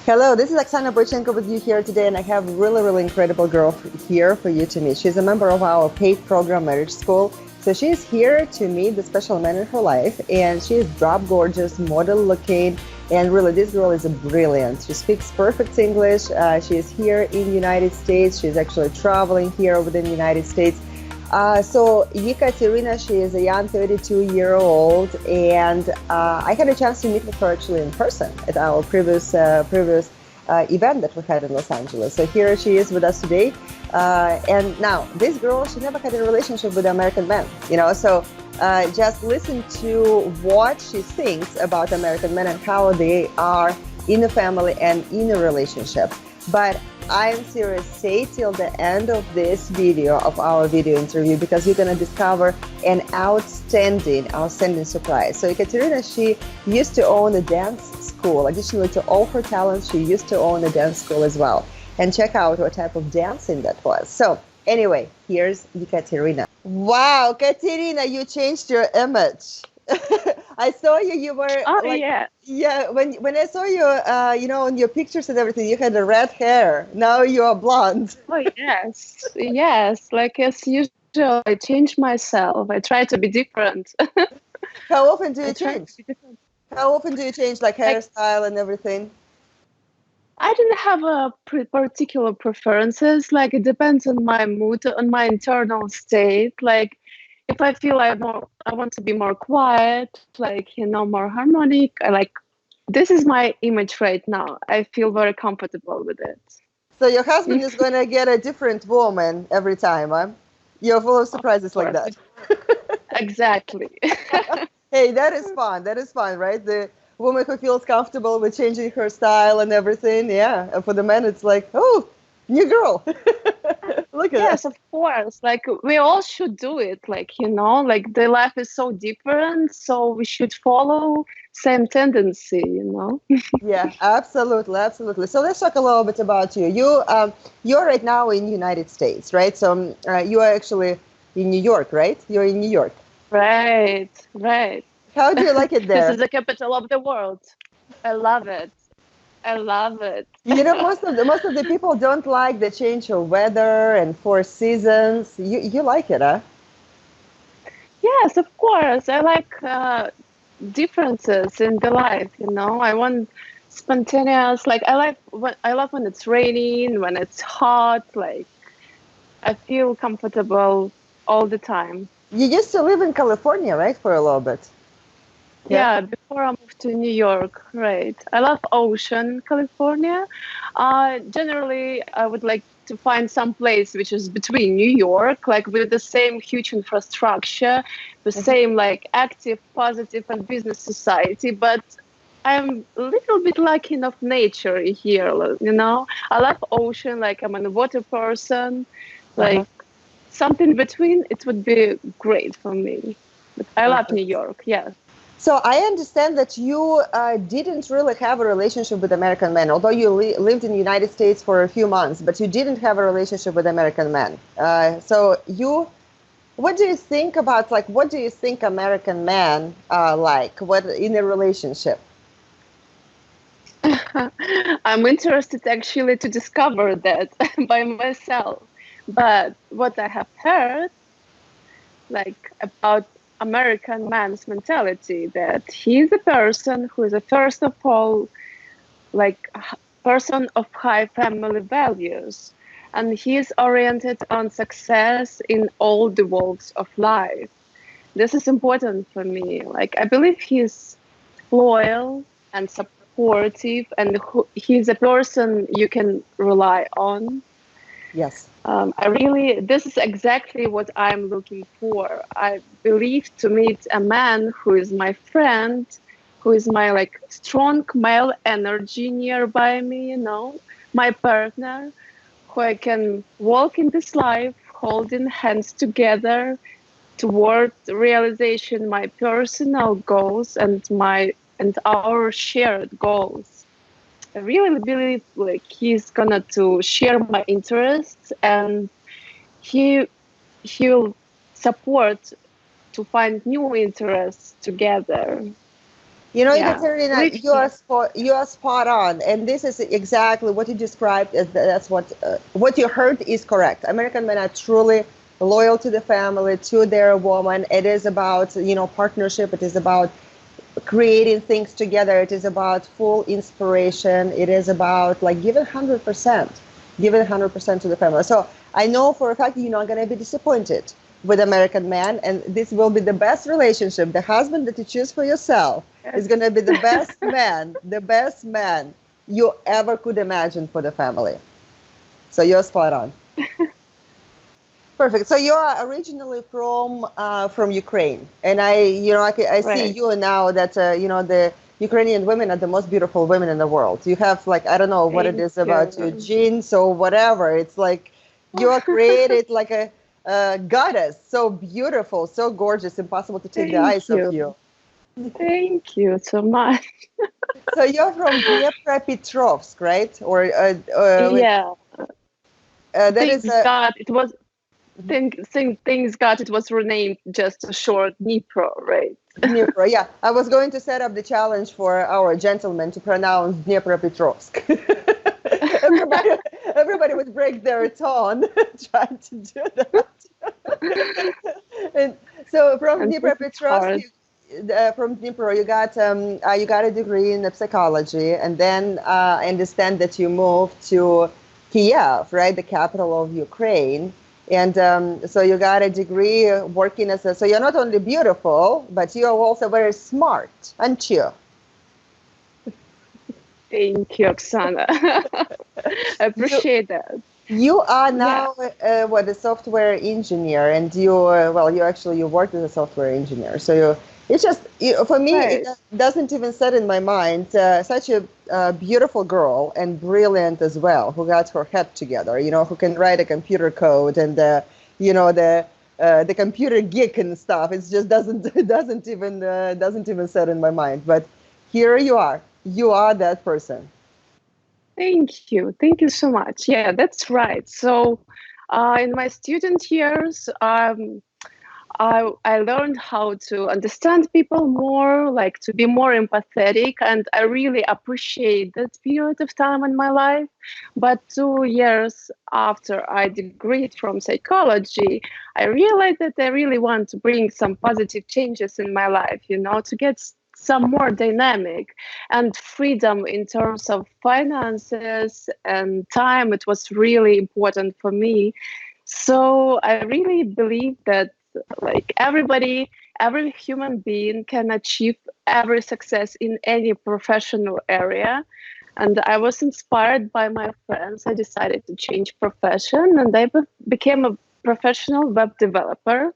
Hello, this is Oksana Boychenko with you here today, and I have a really incredible girl here for you to meet. She's a member of our paid program, Marriage School. So she's here to meet the special man in her life, and she is drop gorgeous, model looking, and really this girl is brilliant. She speaks perfect English. She is here in the United States. She's actually traveling here within the United States. So Ekaterina, she is a young 32-year-old, and I had a chance to meet with her actually in person at our previous event that we had in Los Angeles. So here she is with us today. And now this girl, she never had a relationship with an American man, so just listen to what she thinks about American men and how they are in a family and in a relationship. But I'm serious, stay till the end of this video, of our video interview, because you're going to discover an outstanding surprise. So Katerina, she used to own a dance school. Additionally to all her talents, she used to own a dance school as well. And check out what type of dancing that was. So anyway, here's Katerina. Wow, Katerina, you changed your image. I saw you were yeah, when I saw you on your pictures and everything, you had the red hair. Now you are blonde. Oh yes, like as usual, I change myself. I try to be different. How often do you change? How often do you change, like hairstyle and everything? I don't have a particular preferences. Like it depends on my mood, on my internal state. Like if I feel I want to be more quiet, like more harmonic. This is my image right now. I feel very comfortable with it. So your husband is going to get a different woman every time, huh? You're full of surprises like that. Exactly. Hey, that is fun. That is fun, right? The woman who feels comfortable with changing her style and everything. Yeah. And for the man, it's like, oh, new girl. Look at that. Yes, of course. Like we all should do it. Like, like the life is so different. So we should follow same tendency, Yeah, absolutely. Absolutely. So let's talk a little bit about you. You're right now in the United States, right? So you are actually in New York, right? You're in New York. Right. How do you like it there? This is the capital of the world. I love it. Most of the people don't like the change of weather and four seasons. You like it, huh? Yes, of course. I like differences in the life. I want spontaneous. Like I love when it's raining, when it's hot. Like I feel comfortable all the time. You used to live in California, right, for a little bit? Yeah, before I moved to New York, right. I love ocean, California. Generally, I would like to find some place which is between New York, like with the same huge infrastructure, the same like active, positive and business society. But I'm a little bit lacking of nature here, I love ocean, like I'm a water person, like something between, it would be great for me. But I love New York, yes. So I understand that you didn't really have a relationship with American men, although you lived in the United States for a few months, but you didn't have a relationship with American men. What do you think about, like, what do you think American men like in a relationship? I'm interested actually to discover that by myself. But what I have heard, like about American man's mentality, that he's a person who is first of all like a person of high family values, and he is oriented on success in all the walks of life. This is important for me. Like I believe he's loyal and supportive, and he's a person you can rely on. Yes. This is exactly what I'm looking for. I believe to meet a man who is my friend, who is my like strong male energy nearby me, my partner, who I can walk in this life holding hands together toward realization my personal goals and our shared goals. I really believe like he's gonna to share my interests, and he'll support to find new interests together. You know, Yeah, Ekaterina, literally. you are spot on, and this is exactly what you described. That's what you heard is correct. American men are truly loyal to the family, to their woman. It is about, you know, partnership. It is about creating things together. It is about full inspiration. It is about like giving 100%, giving 100% to the family. So I know for a fact you're not going to be disappointed with American man, and this will be the best relationship. The husband that you choose for yourself Yes. is going to be the best man you ever could imagine for the family. So you're spot on. Perfect. So you are originally from Ukraine, and I see Right. you now that you know the Ukrainian women are the most beautiful women in the world. You have like I don't know what it Thank is about your you. genes or whatever. It's like you are created like a goddess, so beautiful, so gorgeous, impossible to take the Thank eyes off you. you. Thank you so much. So you're from Dnipropetrovsk, right? Or Yeah. that is Thanks God it was things God it was renamed just a short Dnipro, right? Dnipro, yeah. I was going to set up the challenge for our gentlemen to pronounce Dnipropetrovsk. everybody, everybody would break their tone trying to do that. And so from And this is Dnipropetrovsk, hard. from Dnipro, you got a degree in psychology, and then I understand that you moved to Kiev, right, the capital of Ukraine. And so you got a degree working as a, so you're not only beautiful, but you're also very smart, aren't you? Thank you, Oksana. I You, appreciate that. you are Yeah, now what a software engineer, and you actually you worked as a software engineer. So it's just for me it right. doesn't even set in my mind such a beautiful girl and brilliant as well, who got her head together. You know, who can write a computer code and you know the computer geek and stuff. It just doesn't it doesn't even set in my mind. But here you are. You are that person. Thank you. Thank you so much. Yeah, that's right. So, in my student years, I learned how to understand people more, like to be more empathetic, and I really appreciate that period of time in my life. But 2 years after I degreed from psychology, I realized that I really want to bring some positive changes in my life, you know, to get some more dynamic and freedom in terms of finances and time. It was really important for me. So I really believe that like every human being can achieve every success in any professional area. And I was inspired by my friends. I decided to change profession, and became a professional web developer.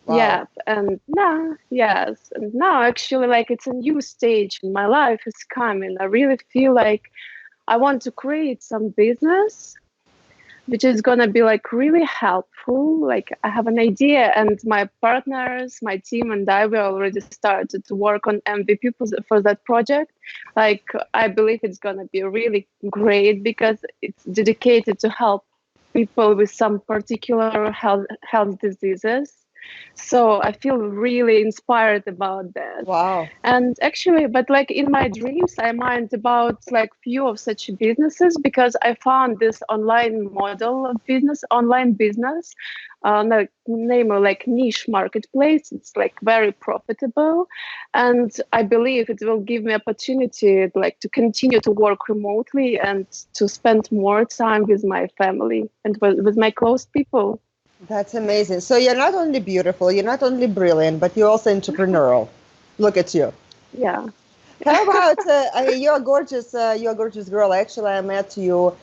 Wow. Yeah, and now, yes, and now actually, like it's a new stage in my life is coming. I really feel like I want to create some business which is gonna be like really helpful. Like I have an idea, and my partners, my team, and I we already started to work on MVP for that project. Like I believe it's gonna be really great because it's dedicated to help people with some particular health diseases. So I feel really inspired about that. Wow. And actually, but like in my dreams, I mind about like few of such businesses because I found this online model of business, online business, like name or like niche marketplace. It's like very profitable, and I believe it will give me opportunity like to continue to work remotely and to spend more time with my family and with my close people. That's amazing. So you're not only beautiful, you're not only brilliant, but you're also entrepreneurial. Look at you. Yeah. How about you're a gorgeous girl. Actually, I met you.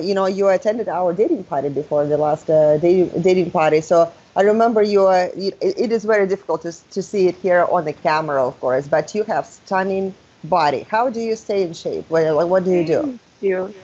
You know, you attended our dating party before the last dating party. So I remember you. It is very difficult to see it here on the camera, of course. But you have stunning body. How do you stay in shape? What do you do? Thank you.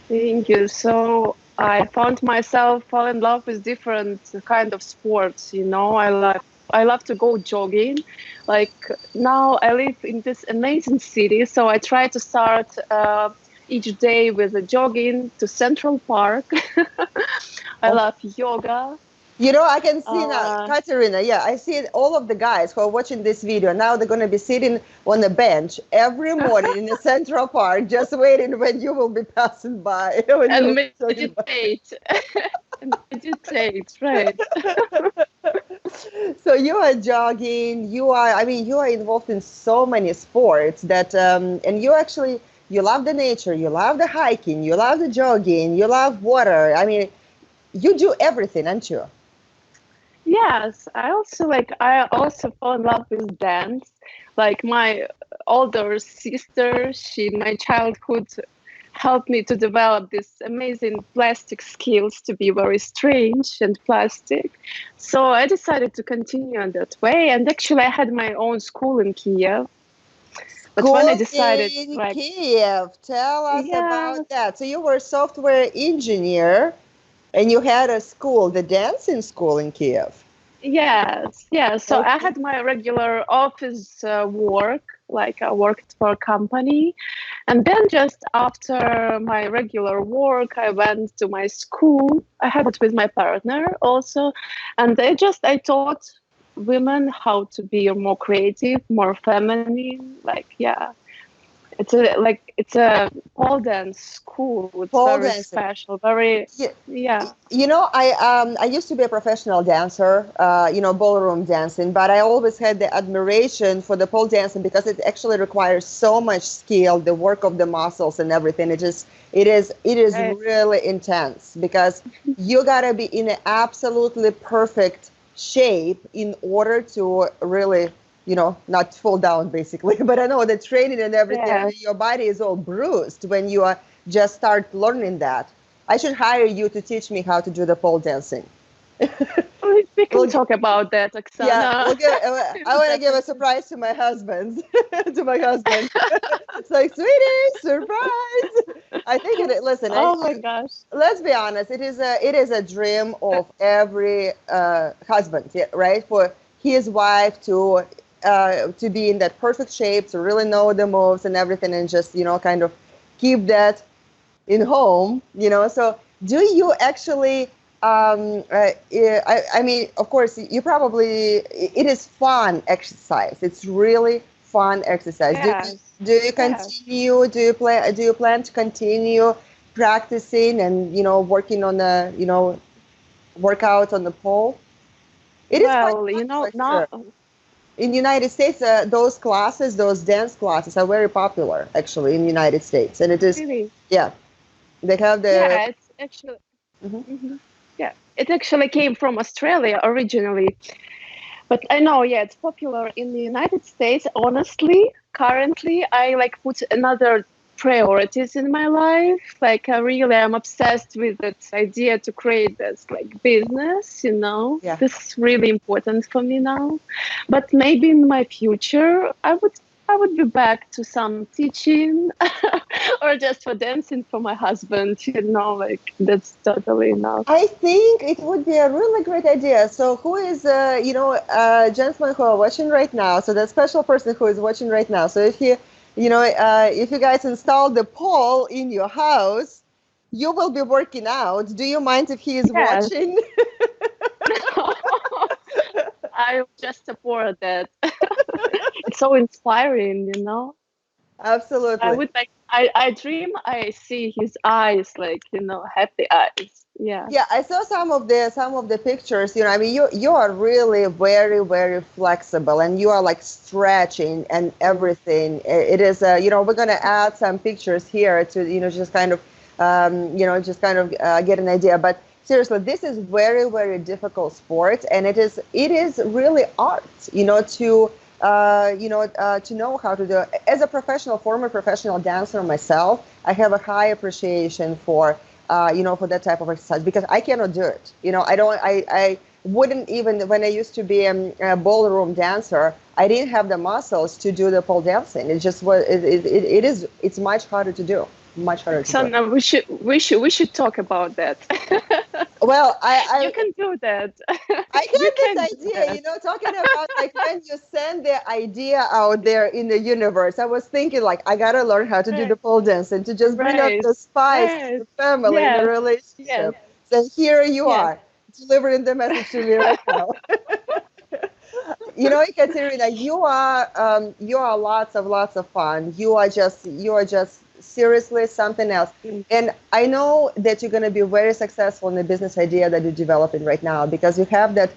Thank you. So I found myself fall in love with different kind of sports. You know, I love to go jogging. Like now I live in this amazing city, so I try to start each day with a jogging to Central Park. I love yoga. You know, I can see now, Uh, Katerina, yeah, I see all of the guys who are watching this video. Now they're going to be sitting on a bench every morning in the Central Park, just waiting when you will be passing by. When you will and be talking about. meditate. And meditate, right? So you are jogging, you are, I mean, you are involved in so many sports that, and you actually, you love the nature, you love the hiking, you love the jogging, you love water. I mean, you do everything, aren't you? Yes, I also fall in love with dance. Like my older sister, she in my childhood helped me to develop these amazing plastic skills to be very strange and plastic. So I decided to continue on that way. And actually, I had my own school in Kiev. But when I School decided, in like, Kiev. Tell us yeah, about that. So you were a software engineer and you had a school, the dancing school in Kiev. yes, yes. So I Okay. had my regular office work, like I worked for a company. And then just after my regular work, I went to my school. I had it with my partner also. And I taught women how to be more creative, more feminine. Like, yeah, it's a pole dance school. It's Pole very dancing. special, very, Yeah. yeah. You know, I used to be a professional dancer, you know, ballroom dancing, but I always had the admiration for the pole dancing because it actually requires so much skill, the work of the muscles and everything. It is Right. really intense because you gotta be in an absolutely perfect shape in order to really, you know, not fall down basically. But I know the training and everything, I Yeah. mean, your body is all bruised when you are just start learning that. I should hire you to teach me how to do the pole dancing. We can We'll, talk about that, yeah, Oksana. we'll give. I want to give a Definitely. surprise to my husband. To my husband, it's like, sweetie, surprise. I think it. Listen, Oh my gosh. let's be honest. It is a dream of every husband, yeah, right? For his wife to be in that perfect shape, to really know the moves and everything, and just kind of keep that in home, so do you actually I mean, of course, you probably, it is fun exercise, it's really fun exercise. do you, Yes. do you Yes. continue, do you plan to continue practicing and working on the workout on the pole? It is quite Well, popular now here in the United States. Those dance classes are very popular actually in the United States, and it is, really, yeah, they have the. yeah, it's actually, Mhm. mhm. Yeah, it actually came from Australia originally. But I know, yeah, it's popular in the United States. Honestly, currently, I like put another priorities in my life. Like, I really am obsessed with that idea to create this like business. Yeah. This is really important for me now. But maybe in my future, I would be back to some teaching or just for dancing for my husband. Like that's totally enough. I think it would be a really great idea. So, who is, gentleman who are watching right now? So, that special person who is watching right now. So, if you guys install the pole in your house, you will be working out. Do you mind if he is Yes. watching? I just support that. It's so inspiring. I Absolutely. would like I dream I see his eyes like, happy eyes. Yeah. Yeah, I saw some of the pictures. I mean, you are really very, very flexible, and you are like stretching and everything. It is, we're gonna add some pictures here to, just kind of get an idea. But seriously, this is very, very difficult sport, and it is really art. To know how to do it. As a former professional dancer myself, I have a high appreciation for that type of exercise because I cannot do it. I wouldn't even, when I used to be a ballroom dancer, I didn't have the muscles to do the pole dancing. It just was, it's much harder to do, much harder to do. Oksana, we should talk about that. Well, You can do that. I You got can this do idea, that. talking about like when you send the idea out there in the universe. I was thinking like I gotta learn how to do Right. the pole dance and to just bring out Right. the spice to Right. the family in the Yes. Yes. relationship. So here you Yes. are. delivering the message to me right now. Katerina, you are lots of fun. You are just seriously something else. And I know that you're going to be very successful in the business idea that you're developing right now, because you have that,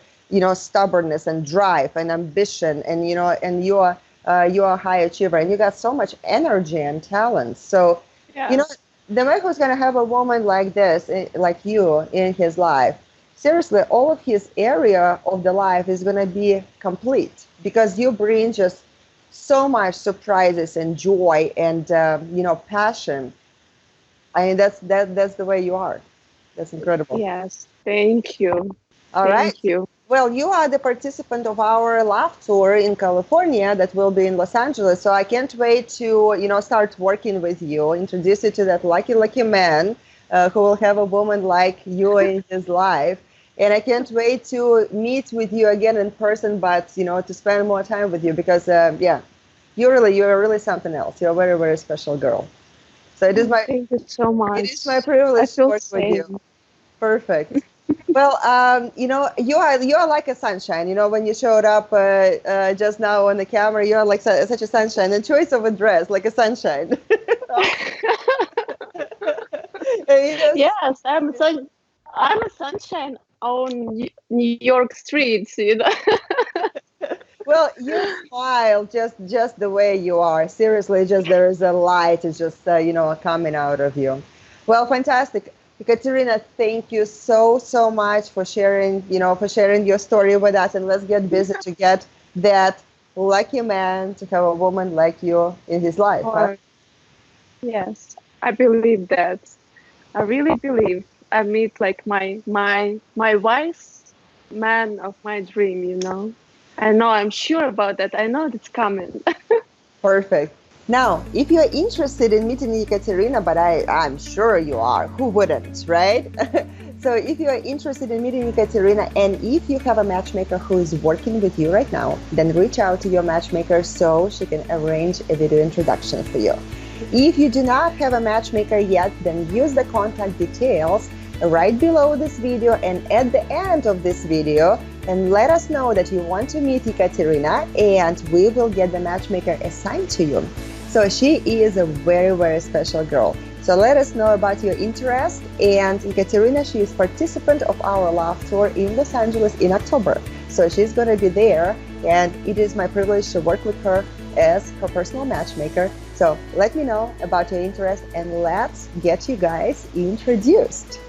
stubbornness and drive and ambition, and and you're a high achiever, and you got so much energy and talent. So, Yeah. the man who's going to have a woman like this, like you, in his life, seriously, all of his area of the life is going to be complete, because you bring just so much surprises and joy and passion. I mean, that's the way you are. That's incredible. Yes. Thank you. All right. Thank you. Well, you are the participant of our love tour in California that will be in Los Angeles. So I can't wait to, start working with you, introduce you to that lucky man who will have a woman like you in his life. And I can't wait to meet with you again in person, but, to spend more time with you, because, you're really something else. You're a very, very special girl. So Thank you so much. It is my privilege to work with you. Perfect. Well, you are like a sunshine. When you showed up just now on the camera, you are like such a sunshine. The choice of a dress, like a sunshine. Yes, I'm a sunshine on New York streets. Well, you smile just the way you are. Seriously, just there is a light, it's just coming out of you. Well, fantastic. Katerina, thank you so much for sharing your story with us, and let's get busy to get that lucky man to have a woman like you in his life. Huh? Yes, I believe that. I really believe I meet like my wise man of my dream. I know, I'm sure about that. I know it's coming. Perfect. Now, if you're interested in meeting Ekaterina, but I'm sure you are, who wouldn't, right? So if you're interested in meeting Ekaterina, and if you have a matchmaker who is working with you right now, then reach out to your matchmaker so she can arrange a video introduction for you. If you do not have a matchmaker yet, then use the contact details right below this video and at the end of this video, and let us know that you want to meet Ekaterina, and we will get the matchmaker assigned to you. So she is a very, very special girl. So let us know about your interest. And Ekaterina, she is participant of our love tour in Los Angeles in October. So she's going to be there, and it is my privilege to work with her as her personal matchmaker. So let me know about your interest, and let's get you guys introduced.